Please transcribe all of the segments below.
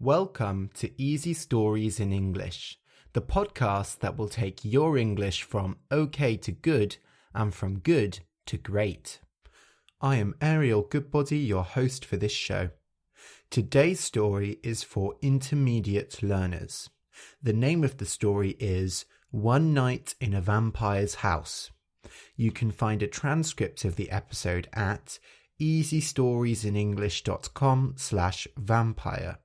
Welcome to Easy Stories in English, the podcast that will take your English from okay to good and from good to great. I am Ariel Goodbody, your host for this show. Today's story is for intermediate learners. The name of the story is One Night in a Vampire's House. You can find a transcript of the episode at easystoriesinenglish.com/vampire.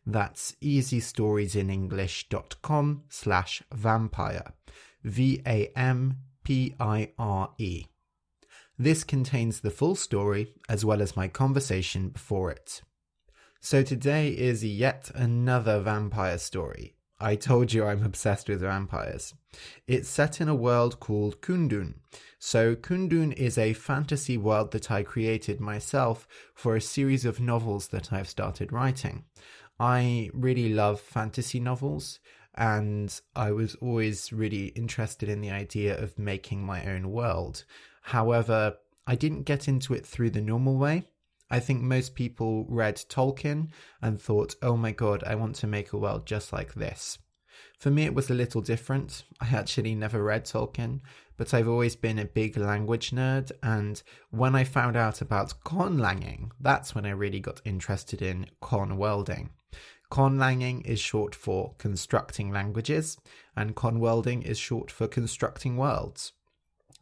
That's easystoriesinenglish.com/vampire. VAMPIRE. This contains the full story as well as my conversation before it. So today is yet another vampire story. I told you I'm obsessed with vampires. It's set in a world called Kundun. So Kundun is a fantasy world that I created myself for a series of novels that I've started writing. I really love fantasy novels, and I was always really interested in the idea of making my own world. However, I didn't get into it through the normal way. I think most people read Tolkien and thought, oh my god, I want to make a world just like this. For me, it was a little different. I actually never read Tolkien, but I've always been a big language nerd, and when I found out about conlanging, that's when I really got interested in conworlding. Conlanging is short for constructing languages, and conworlding is short for constructing worlds.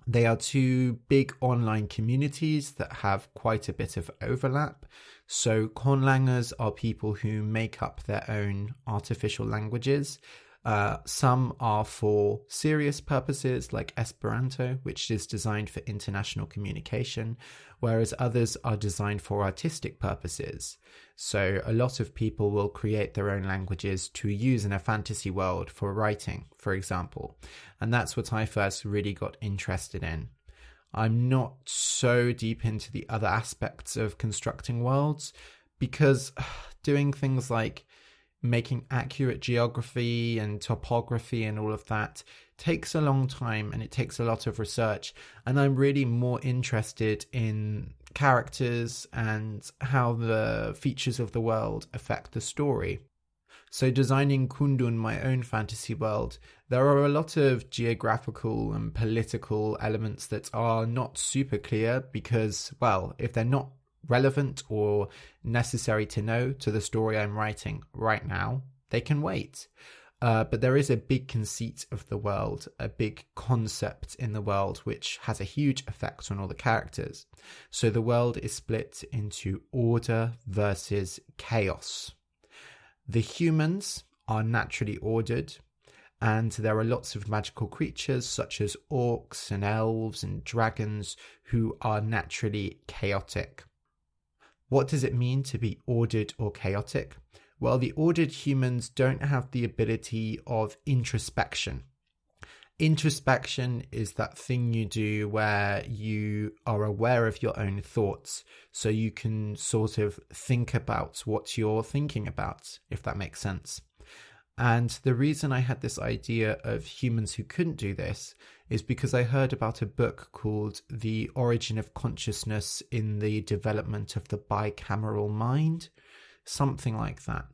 They are two big online communities that have quite a bit of overlap. So conlangers are people who make up their own artificial languages. Some are for serious purposes like Esperanto, which is designed for international communication, whereas others are designed for artistic purposes. So a lot of people will create their own languages to use in a fantasy world for writing, for example. And that's what I first really got interested in. I'm not so deep into the other aspects of constructing worlds because doing things like making accurate geography and topography and all of that takes a long time, and it takes a lot of research, and I'm really more interested in characters and how the features of the world affect the story. So designing Kundun, my own fantasy world, there are a lot of geographical and political elements that are not super clear because, well, if they're not relevant or necessary to know to the story I'm writing right now, they can wait. But there is a big conceit of the world, a big concept in the world, which has a huge effect on all the characters. So the world is split into order versus chaos. The humans are naturally ordered, and there are lots of magical creatures such as orcs and elves and dragons who are naturally chaotic. What does it mean to be ordered or chaotic? Well, the ordered humans don't have the ability of introspection. Introspection is that thing you do where you are aware of your own thoughts, so you can sort of think about what you're thinking about, if that makes sense. And the reason I had this idea of humans who couldn't do this is because I heard about a book called The Origin of Consciousness in the Development of the Bicameral Mind, something like that.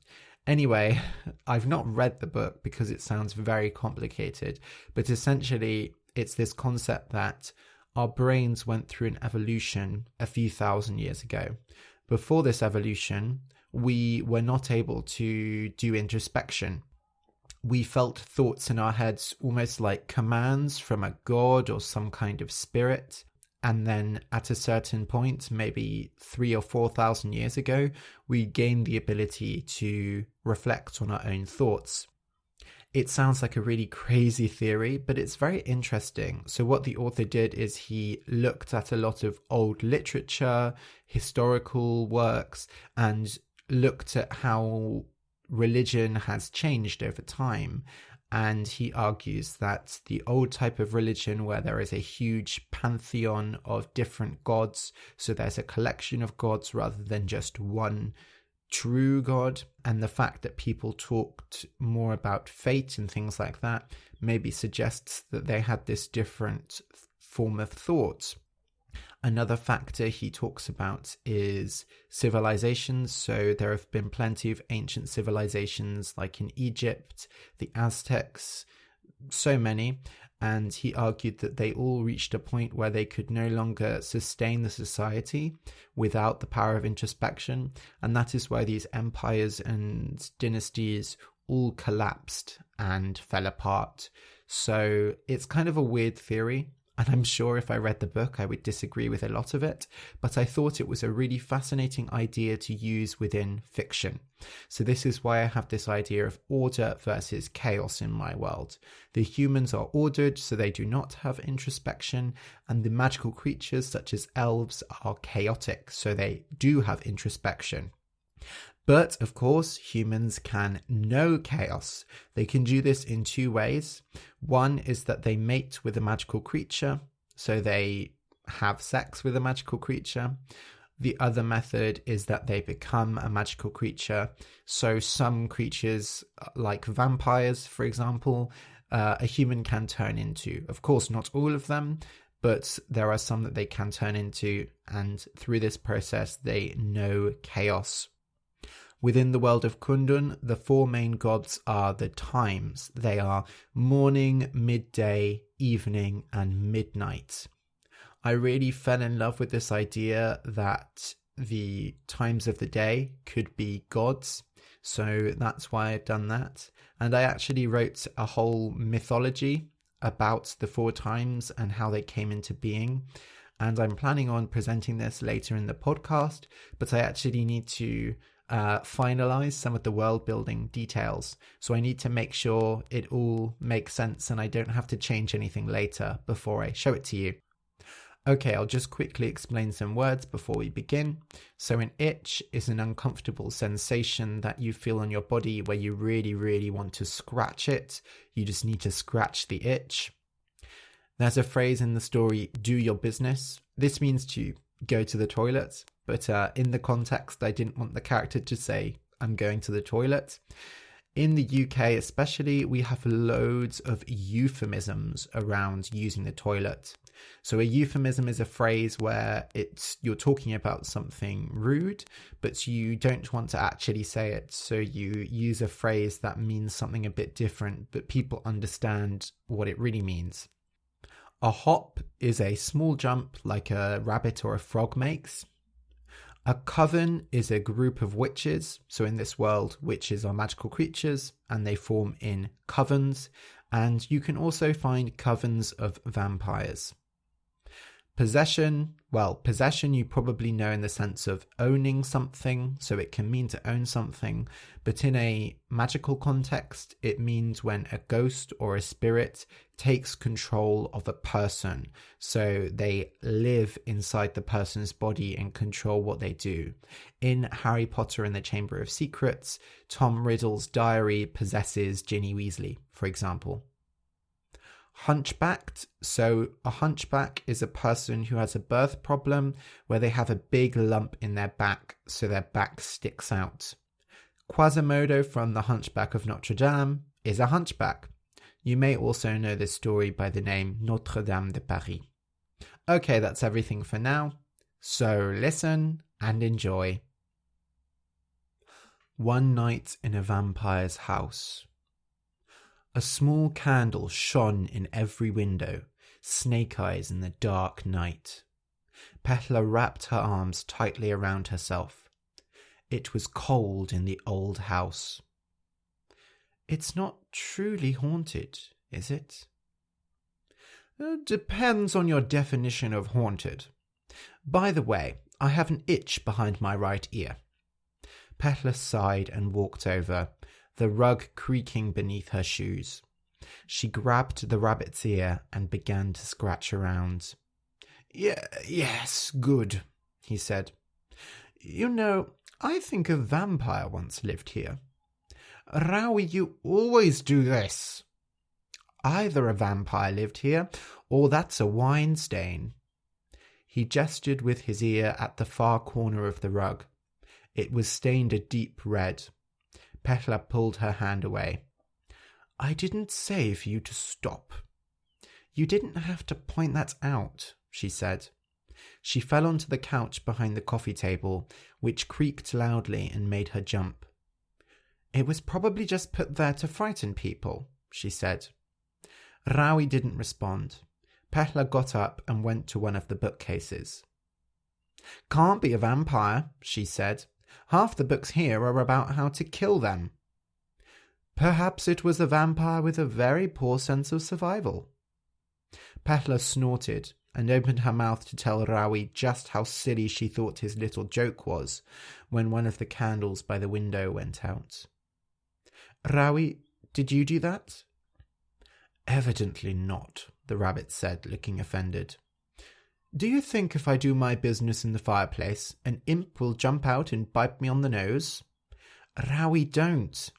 Anyway, I've not read the book because it sounds very complicated, but essentially it's this concept that our brains went through an evolution a few thousand years ago. Before this evolution, we were not able to do introspection. We felt thoughts in our heads almost like commands from a god or some kind of spirit. And then at a certain point, maybe 3,000 or 4,000 years ago, we gained the ability to reflect on our own thoughts. It sounds like a really crazy theory, but it's very interesting. So what the author did is he looked at a lot of old literature, historical works, and looked at how religion has changed over time. And he argues that the old type of religion where there is a huge pantheon of different gods, so there's a collection of gods rather than just one true god, and the fact that people talked more about fate and things like that maybe suggests that they had this different form of thought. Another factor he talks about is civilizations. So there have been plenty of ancient civilizations like in Egypt, the Aztecs, so many. And he argued that they all reached a point where they could no longer sustain the society without the power of introspection. And that is why these empires and dynasties all collapsed and fell apart. So it's kind of a weird theory. And I'm sure if I read the book, I would disagree with a lot of it, but I thought it was a really fascinating idea to use within fiction. So this is why I have this idea of order versus chaos in my world. The humans are ordered, so they do not have introspection, and the magical creatures such as elves are chaotic, so they do have introspection. But, of course, humans can know chaos. They can do this in two ways. One is that they mate with a magical creature, so they have sex with a magical creature. The other method is that they become a magical creature. So some creatures, like vampires, for example, a human can turn into. Of course, not all of them, but there are some that they can turn into, and through this process, they know chaos. Within the world of Kundun, the four main gods are the times. They are morning, midday, evening, and midnight. I really fell in love with this idea that the times of the day could be gods. So that's why I've done that. And I actually wrote a whole mythology about the four times and how they came into being. And I'm planning on presenting this later in the podcast, but I actually need to finalize some of the world building details. So I need to make sure it all makes sense and I don't have to change anything later before I show it to you. Okay, I'll just quickly explain some words before we begin. So an itch is an uncomfortable sensation that you feel on your body where you really, really want to scratch it. You just need to scratch the itch. There's a phrase in the story, do your business. This means to go to the toilet, but in the context, I didn't want the character to say, I'm going to the toilet. In the UK especially, we have loads of euphemisms around using the toilet. So a euphemism is a phrase where you're talking about something rude, but you don't want to actually say it. So you use a phrase that means something a bit different, but people understand what it really means. A hop is a small jump like a rabbit or a frog makes. A coven is a group of witches. So in this world, witches are magical creatures and they form in covens. And you can also find covens of vampires. Possession, well, possession you probably know in the sense of owning something, so it can mean to own something, but in a magical context, it means when a ghost or a spirit takes control of a person, so they live inside the person's body and control what they do. In Harry Potter and the Chamber of Secrets, Tom Riddle's diary possesses Ginny Weasley, for example. Hunchbacked. So a hunchback is a person who has a birth problem where they have a big lump in their back, so their back sticks out. Quasimodo from The Hunchback of Notre Dame is a hunchback. You may also know this story by the name Notre Dame de Paris. Okay, that's everything for now. So listen and enjoy. One night in a vampire's house. A small candle shone in every window, snake eyes in the dark night. Petla wrapped her arms tightly around herself. It was cold in the old house. It's not truly haunted, is it? Depends on your definition of haunted. By the way, I have an itch behind my right ear. Petla sighed and walked over, the rug creaking beneath her shoes. She grabbed the rabbit's ear and began to scratch around. Yes, good, he said. You know, I think a vampire once lived here. Rowie, you always do this. Either a vampire lived here, or that's a wine stain. He gestured with his ear at the far corner of the rug. It was stained a deep red. Petla pulled her hand away. I didn't say for you to stop. You didn't have to point that out, she said. She fell onto the couch behind the coffee table, which creaked loudly and made her jump. "It was probably just put there to frighten people," she said. Rawi didn't respond. Pehla got up and went to one of the bookcases. "Can't be a vampire," she said. "Half the books here are about how to kill them." "Perhaps it was a vampire with a very poor sense of survival." Pehla snorted and opened her mouth to tell Rawi just how silly she thought his little joke was when one of the candles by the window went out. "Rawi, did you do that?" "Evidently not," the rabbit said, looking offended. "Do you think if I do my business in the fireplace, an imp will jump out and bite me on the nose?" "Rawi, don't."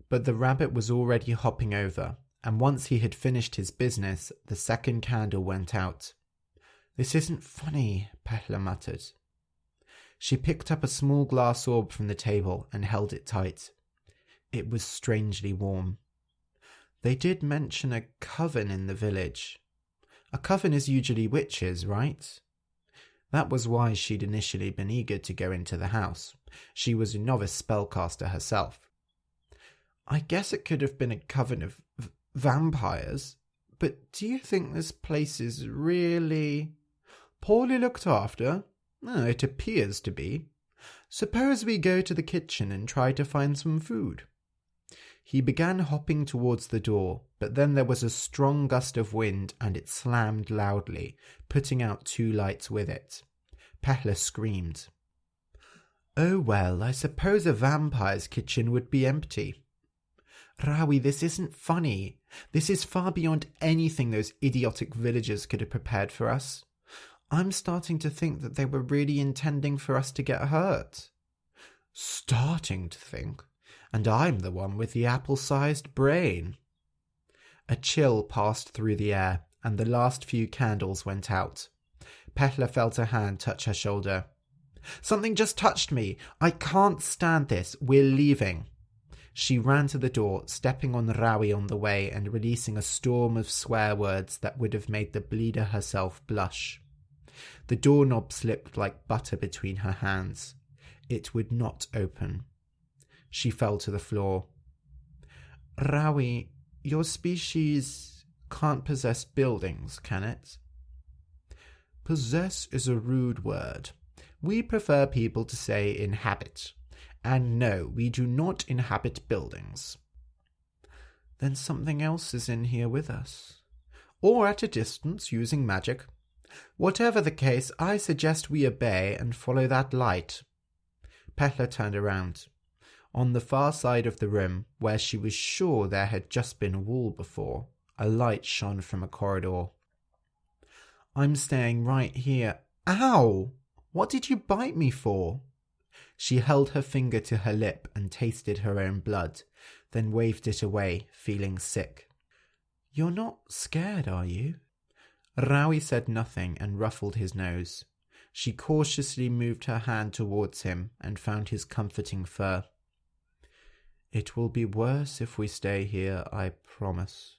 But the rabbit was already hopping over, and once he had finished his business, the second candle went out. "This isn't funny," Pehla muttered. She picked up a small glass orb from the table and held it tight. It was strangely warm. They did mention a coven in the village. A coven is usually witches, right? That was why she'd initially been eager to go into the house. She was a novice spellcaster herself. "I guess it could have been a coven of vampires, but do you think this place is really poorly looked after?" "It appears to be. Suppose we go to the kitchen and try to find some food." He began hopping towards the door, but then there was a strong gust of wind and it slammed loudly, putting out 2 lights with it. Pehla screamed. "Oh well, I suppose a vampire's kitchen would be empty." "Rawi, this isn't funny. This is far beyond anything those idiotic villagers could have prepared for us. I'm starting to think that they were really intending for us to get hurt." "Starting to think? And I'm the one with the apple-sized brain." A chill passed through the air, and the last few candles went out. Pehla felt a hand touch her shoulder. "Something just touched me. I can't stand this. We're leaving." She ran to the door, stepping on Rawi on the way and releasing a storm of swear words that would have made the bleeder herself blush. The doorknob slipped like butter between her hands. It would not open. She fell to the floor. "Rawi, your species can't possess buildings, can it?" "Possess is a rude word. We prefer people to say inhabit. And no, we do not inhabit buildings." "Then something else is in here with us. Or at a distance, using magic. Whatever the case, I suggest we obey and follow that light." Pehla turned around. On the far side of the room, where she was sure there had just been a wall before, a light shone from a corridor. "I'm staying right here." "Ow! What did you bite me for?" She held her finger to her lip and tasted her own blood, then waved it away, feeling sick. "You're not scared, are you?" Rawi said nothing and ruffled his nose. She cautiously moved her hand towards him and found his comforting fur. "It will be worse if we stay here, I promise."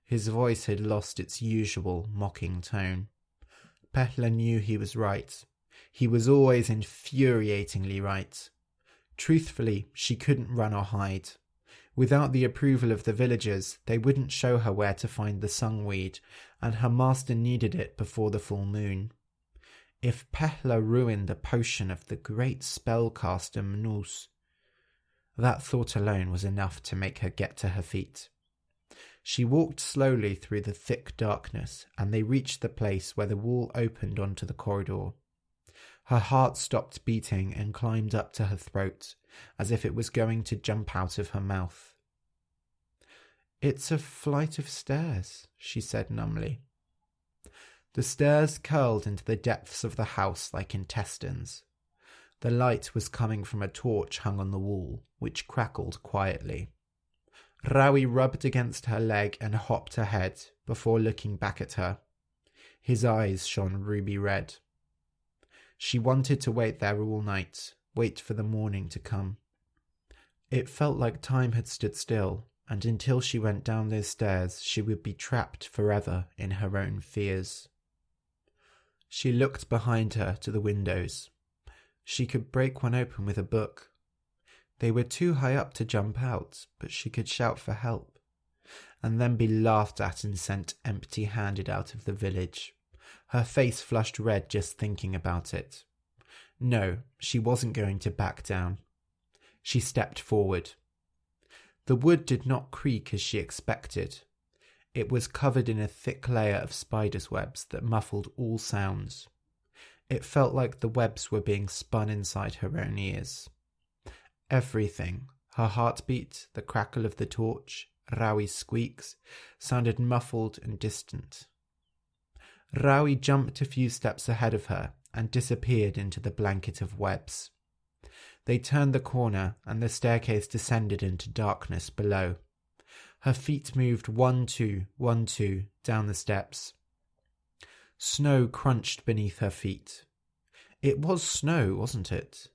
His voice had lost its usual mocking tone. Pehla knew he was right. He was always infuriatingly right. Truthfully, she couldn't run or hide. Without the approval of the villagers, they wouldn't show her where to find the sungweed, and her master needed it before the full moon. If Pehla ruined the potion of the great spellcaster Mnus, that thought alone was enough to make her get to her feet. She walked slowly through the thick darkness, and they reached the place where the wall opened onto the corridor. Her heart stopped beating and climbed up to her throat, as if it was going to jump out of her mouth. "It's a flight of stairs," she said numbly. The stairs curled into the depths of the house like intestines. The light was coming from a torch hung on the wall, which crackled quietly. Rawi rubbed against her leg and hopped ahead before looking back at her. His eyes shone ruby red. She wanted to wait there all night, wait for the morning to come. It felt like time had stood still, and until she went down those stairs, she would be trapped forever in her own fears. She looked behind her to the windows. She could break one open with a book. They were too high up to jump out, but she could shout for help, and then be laughed at and sent empty-handed out of the village. Her face flushed red just thinking about it. No, she wasn't going to back down. She stepped forward. The wood did not creak as she expected. It was covered in a thick layer of spiders' webs that muffled all sounds. It felt like the webs were being spun inside her own ears. Everything, her heartbeat, the crackle of the torch, Rawi's squeaks, sounded muffled and distant. Rawi jumped a few steps ahead of her and disappeared into the blanket of webs. They turned the corner and the staircase descended into darkness below. Her feet moved 1, 2, 1, 2 down the steps. Snow crunched beneath her feet. It was snow, wasn't it?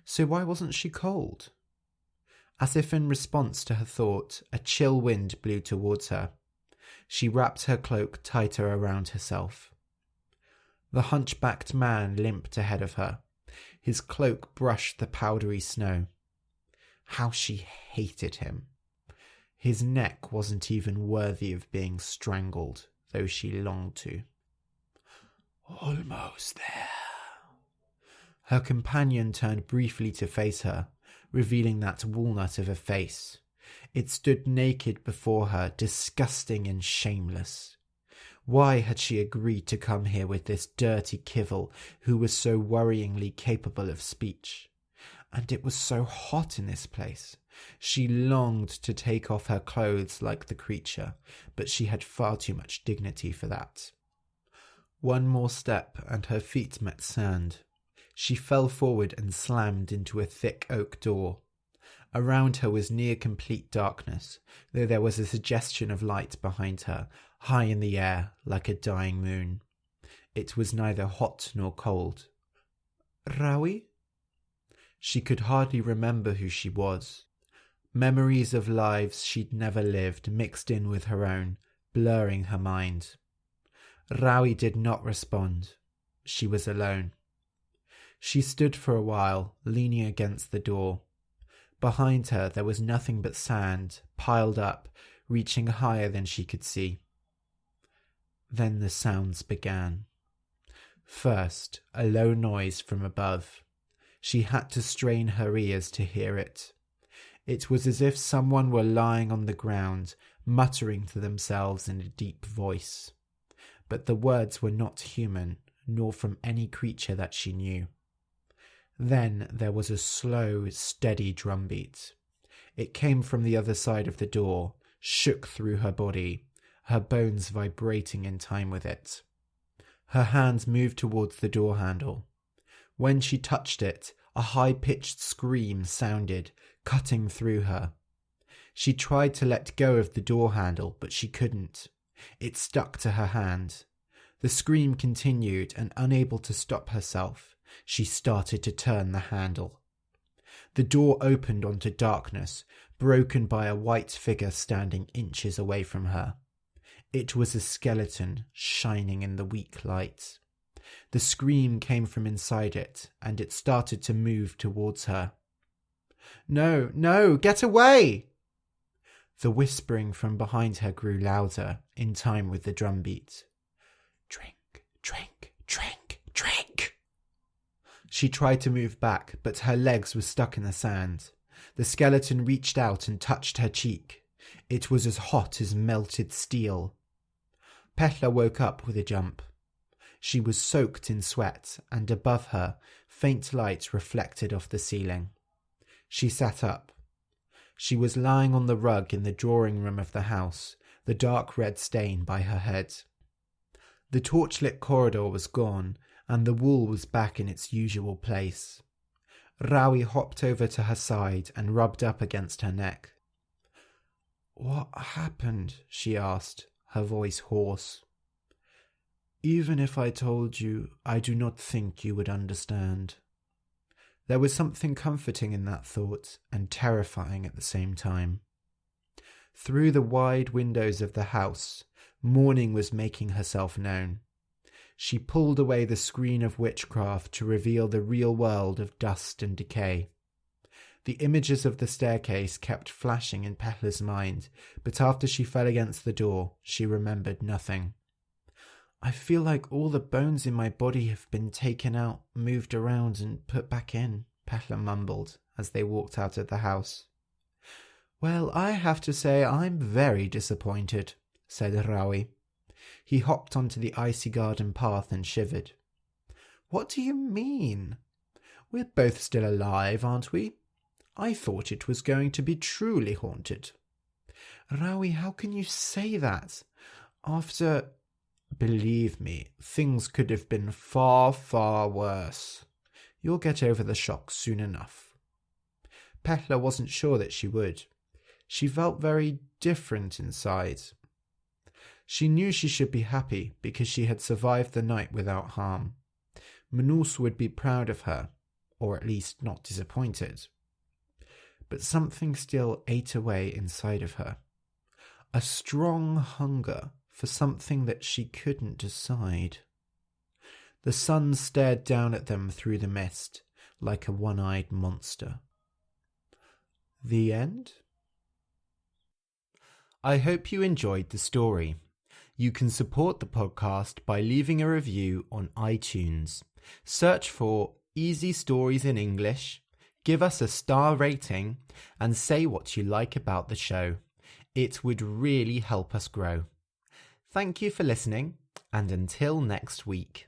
So why wasn't she cold? As if in response to her thought, a chill wind blew towards her. She wrapped her cloak tighter around herself. The hunchbacked man limped ahead of her. His cloak brushed the powdery snow. How she hated him. His neck wasn't even worthy of being strangled, though she longed to. Almost there. Her companion turned briefly to face her, revealing that walnut of a face. It stood naked before her, disgusting and shameless. Why had she agreed to come here with this dirty kivil who was so worryingly capable of speech? And it was so hot in this place. She longed to take off her clothes like the creature, but she had far too much dignity for that. One more step and her feet met sand. She fell forward and slammed into a thick oak door. Around her was near complete darkness, though there was a suggestion of light behind her, high in the air, like a dying moon. It was neither hot nor cold. Rawi? She could hardly remember who she was. Memories of lives she'd never lived mixed in with her own, blurring her mind. Rawi did not respond. She was alone. She stood for a while, leaning against the door. Behind her there was nothing but sand, piled up, reaching higher than she could see. Then the sounds began. First, a low noise from above. She had to strain her ears to hear it. It was as if someone were lying on the ground, muttering to themselves in a deep voice. But the words were not human, nor from any creature that she knew. Then there was a slow, steady drumbeat. It came from the other side of the door, shook through her body, her bones vibrating in time with it. Her hands moved towards the door handle. When she touched it, a high-pitched scream sounded, cutting through her. She tried to let go of the door handle, but she couldn't. It stuck to her hand. The scream continued, and unable to stop herself, she started to turn the handle. The door opened onto darkness, broken by a white figure standing inches away from her. It was a skeleton, shining in the weak light. The scream came from inside it, and it started to move towards her. "No, no, get away!" The whispering from behind her grew louder, in time with the drumbeat. "Drink, drink, drink, drink!" She tried to move back, but her legs were stuck in the sand. The skeleton reached out and touched her cheek. It was as hot as melted steel. Petla woke up with a jump. She was soaked in sweat, and above her, faint light reflected off the ceiling. She sat up. She was lying on the rug in the drawing room of the house, the dark red stain by her head. The torchlit corridor was gone, and the wall was back in its usual place. Rawi hopped over to her side and rubbed up against her neck. "What happened?" she asked, her voice hoarse. "Even if I told you, I do not think you would understand." There was something comforting in that thought, and terrifying at the same time. Through the wide windows of the house, morning was making herself known. She pulled away the screen of witchcraft to reveal the real world of dust and decay. The images of the staircase kept flashing in Pehla's mind, but after she fell against the door, she remembered nothing. I feel like all the bones in my body have been taken out, moved around and put back in, Pehla mumbled as they walked out of the house. Well, I have to say I'm very disappointed, said Raui. He hopped onto the icy garden path and shivered. What do you mean? We're both still alive, aren't we? I thought it was going to be truly haunted. Raui, how can you say that? After... Believe me, things could have been far, far worse. You'll get over the shock soon enough. Pehla wasn't sure that she would. She felt very different inside. She knew she should be happy because she had survived the night without harm. Manus would be proud of her, or at least not disappointed. But something still ate away inside of her. A strong hunger for something that she couldn't decide. The sun stared down at them through the mist like a one-eyed monster. The end? I hope you enjoyed the story. You can support the podcast by leaving a review on iTunes. Search for Easy Stories in English, give us a star rating, and say what you like about the show. It would really help us grow. Thank you for listening, and until next week.